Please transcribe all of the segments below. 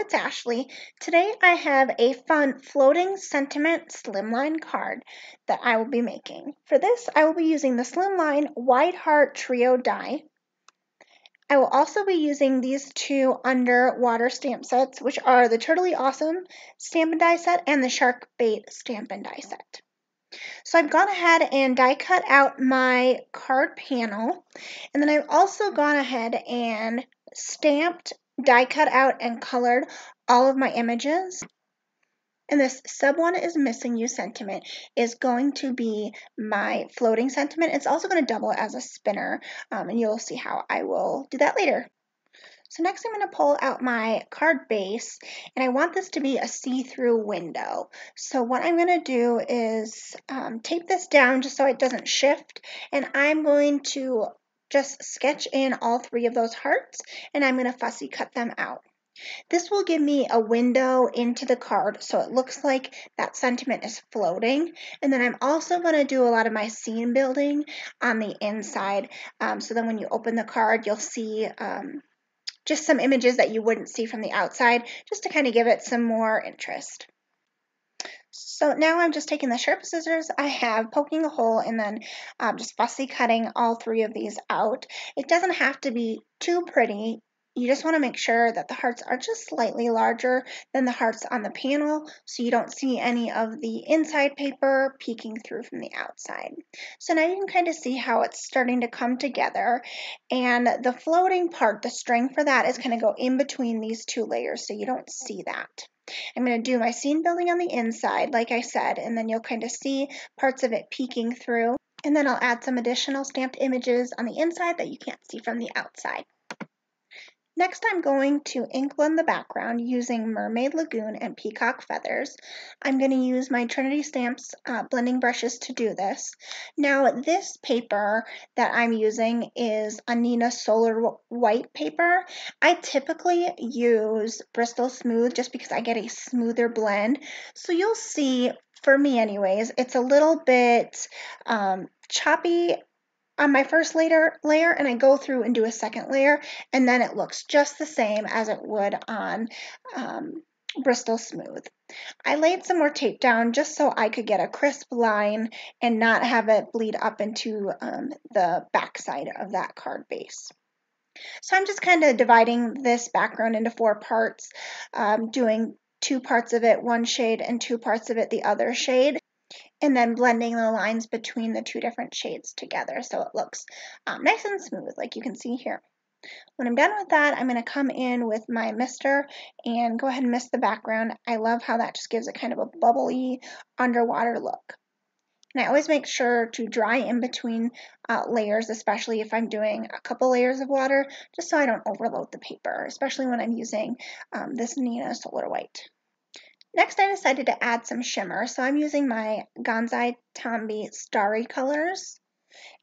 it's Ashley. Today I have a fun floating sentiment slimline card that I will be making. For this, I will be using the Slimline Wide Heart Trio die. I will also be using these two underwater stamp sets, which are the Turtley Awesome stamp and die set and the Shark Bait stamp and die set. So I've gone ahead and die cut out my card panel, and then I've also gone ahead and stamped, die cut out, and colored all of my images. And this sub one is missing you sentiment is going to be my floating sentiment. It's also going to double as a spinner, and you'll see how I will do that later. So next I'm going to pull out my card base, and I want this to be a see-through window. So what I'm going to do is tape this down just so it doesn't shift, and I'm going to just sketch in all three of those hearts, and I'm going to fussy cut them out. This will give me a window into the card so it looks like that sentiment is floating. And then I'm also going to do a lot of my scene building on the inside, so then when you open the card you'll see just some images that you wouldn't see from the outside, just to kind of give it some more interest. So now I'm just taking the sharp scissors I have, poking a hole, and then just fussy cutting all three of these out. It doesn't have to be too pretty. You just want to make sure that the hearts are just slightly larger than the hearts on the panel, so you don't see any of the inside paper peeking through from the outside. So now you can kind of see how it's starting to come together, and the floating part, the string for that is going to go in between these two layers so you don't see that. I'm going to do my scene building on the inside, like I said, and then you'll kind of see parts of it peeking through, and then I'll add some additional stamped images on the inside that you can't see from the outside. Next, I'm going to ink blend the background using Mermaid Lagoon and Peacock Feathers. I'm going to use my Trinity Stamps blending brushes to do this. Now, this paper that I'm using is a Nina Solar White paper. I typically use Bristol Smooth just because I get a smoother blend. So you'll see, for me anyways, it's a little bit choppy on my first layer, and I go through and do a second layer, and then it looks just the same as it would on Bristol Smooth. I laid some more tape down just so I could get a crisp line and not have it bleed up into the back side of that card base. So I'm just kind of dividing this background into 4 parts, doing 2 parts of it one shade and 2 parts of it the other shade, and then blending the lines between the 2 different shades together so it looks nice and smooth, like you can see here. When I'm done with that, I'm going to come in with my mister and go ahead and mist the background. I love how that just gives it kind of a bubbly underwater look. And I always make sure to dry in between layers, especially if I'm doing a couple layers of water, just so I don't overload the paper, especially when I'm using this Nina Solar White. Next, I decided to add some shimmer, so I'm using my Gonzai Tombi Starry colors,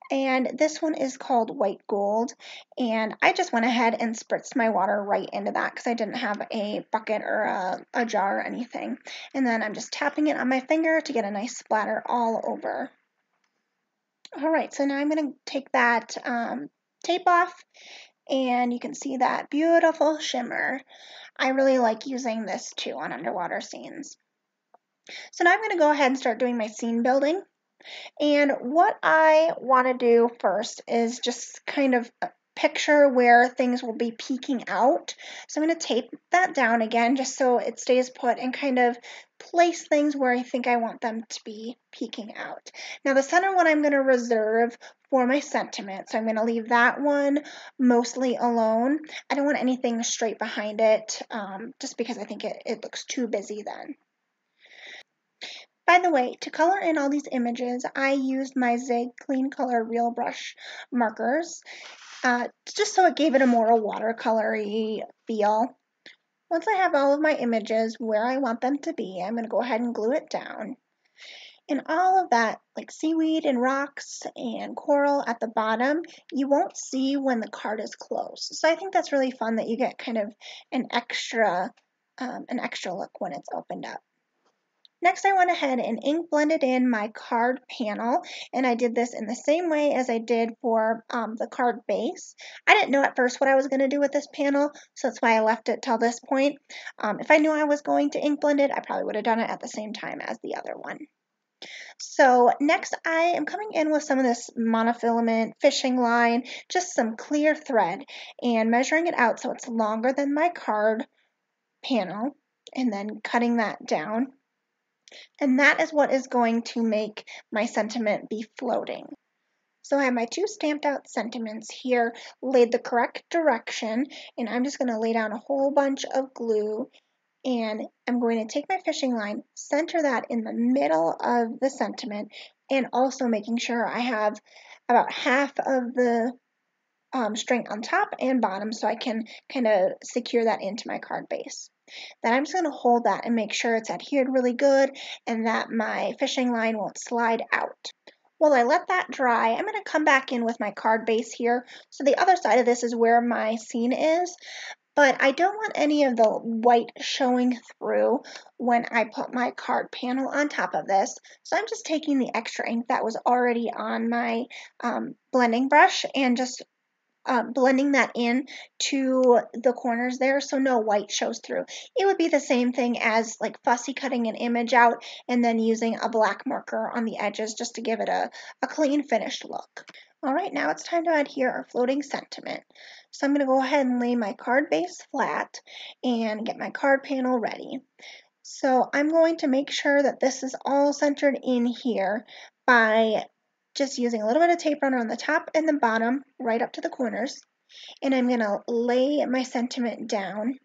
and this one is called White Gold, and I just went ahead and spritzed my water right into that because I didn't have a bucket or a jar or anything, and then I'm just tapping it on my finger to get a nice splatter all over. Alright, so now I'm going to take that tape off, and you can see that beautiful shimmer. I really like using this too on underwater scenes. So now I'm going to go ahead and start doing my scene building. And what I want to do first is just kind of picture where things will be peeking out. So I'm going to tape that down again just so it stays put and kind of place things where I think I want them to be peeking out. Now the center one I'm going to reserve for my sentiment, so I'm going to leave that one mostly alone. I don't want anything straight behind it, just because I think it looks too busy then. By the way, to color in all these images, I used my Zig Clean Color Real Brush markers, just so it gave it a more watercolory feel. Once I have all of my images where I want them to be, I'm going to go ahead and glue it down. And all of that, like seaweed and rocks and coral at the bottom, you won't see when the card is closed. So I think that's really fun that you get kind of an extra look when it's opened up. Next, I went ahead and ink blended in my card panel, and I did this in the same way as I did for the card base. I didn't know at first what I was going to do with this panel, so that's why I left it till this point. If I knew I was going to ink blend it, I probably would have done it at the same time as the other one. So next I am coming in with some of this monofilament fishing line, just some clear thread, and measuring it out so it's longer than my card panel, and then cutting that down. And that is what is going to make my sentiment be floating. So I have my two stamped out sentiments here laid the correct direction, and I'm just going to lay down a whole bunch of glue, and I'm going to take my fishing line, center that in the middle of the sentiment, and also making sure I have about half of the string on top and bottom so I can kind of secure that into my card base. Then I'm just going to hold that and make sure it's adhered really good and that my fishing line won't slide out. While I let that dry, I'm going to come back in with my card base here. So the other side of this is where my scene is, but I don't want any of the white showing through when I put my card panel on top of this. So I'm just taking the extra ink that was already on my blending brush and just blending that in to the corners there so no white shows through. It would be the same thing as like fussy cutting an image out and then using a black marker on the edges just to give it a clean finished look. All right, now it's time to adhere our floating sentiment. So I'm going to go ahead and lay my card base flat and get my card panel ready. So I'm going to make sure that this is all centered in here by just using a little bit of tape runner on the top and the bottom right up to the corners. And I'm going to lay my sentiment down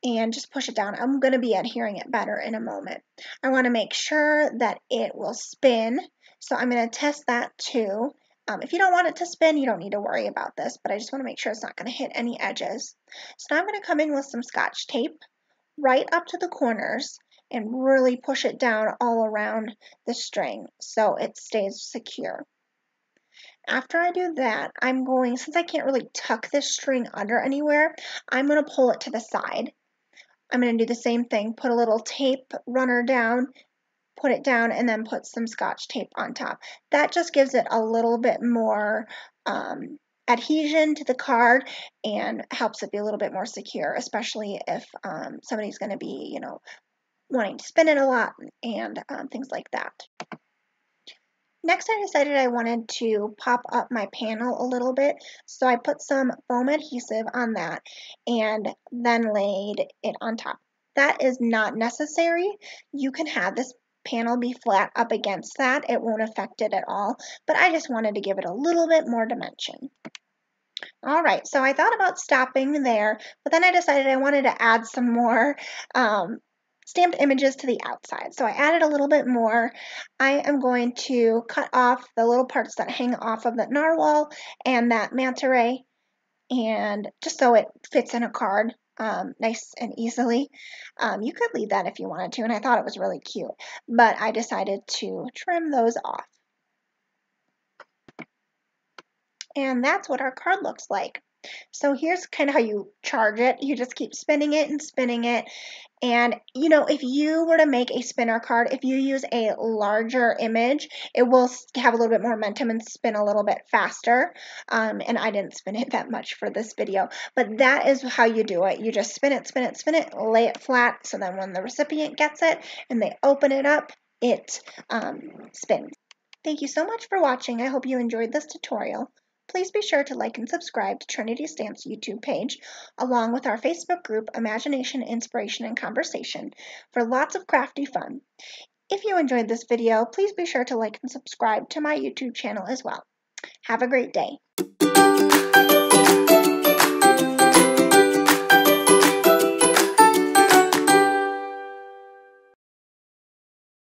and just push it down. I'm going to be adhering it better in a moment. I want to make sure that it will spin. So I'm going to test that too. If you don't want it to spin, you don't need to worry about this, but I just want to make sure it's not going to hit any edges. So now I'm going to come in with some Scotch tape right up to the corners and really push it down all around the string so it stays secure. After I do that, I'm going, since I can't really tuck this string under anywhere, I'm going to pull it to the side. I'm going to do the same thing, put a little tape runner down, put it down, and then put some Scotch tape on top. That just gives it a little bit more adhesion to the card and helps it be a little bit more secure, especially if somebody's going to be, wanting to spin it a lot and things like that. Next, I decided I wanted to pop up my panel a little bit, so I put some foam adhesive on that and then laid it on top. That is not necessary. You can have this panel be flat up against that. It won't affect it at all, but I just wanted to give it a little bit more dimension. All right, so I thought about stopping there, but then I decided I wanted to add some more stamped images to the outside. So I added a little bit more. I am going to cut off the little parts that hang off of the narwhal and that manta ray, and just so it fits in a card nice and easily. You could leave that if you wanted to, and I thought it was really cute, but I decided to trim those off. And that's what our card looks like. So here's kind of how you charge it. You just keep spinning it and spinning it. And, if you were to make a spinner card, if you use a larger image, it will have a little bit more momentum and spin a little bit faster. And I didn't spin it that much for this video, but that is how you do it. You just spin it, spin it, spin it, lay it flat, so then when the recipient gets it and they open it up, it spins. Thank you so much for watching. I hope you enjoyed this tutorial. Please be sure to like and subscribe to Trinity Stamps YouTube page, along with our Facebook group, Imagination, Inspiration, and Conversation, for lots of crafty fun. If you enjoyed this video, please be sure to like and subscribe to my YouTube channel as well. Have a great day.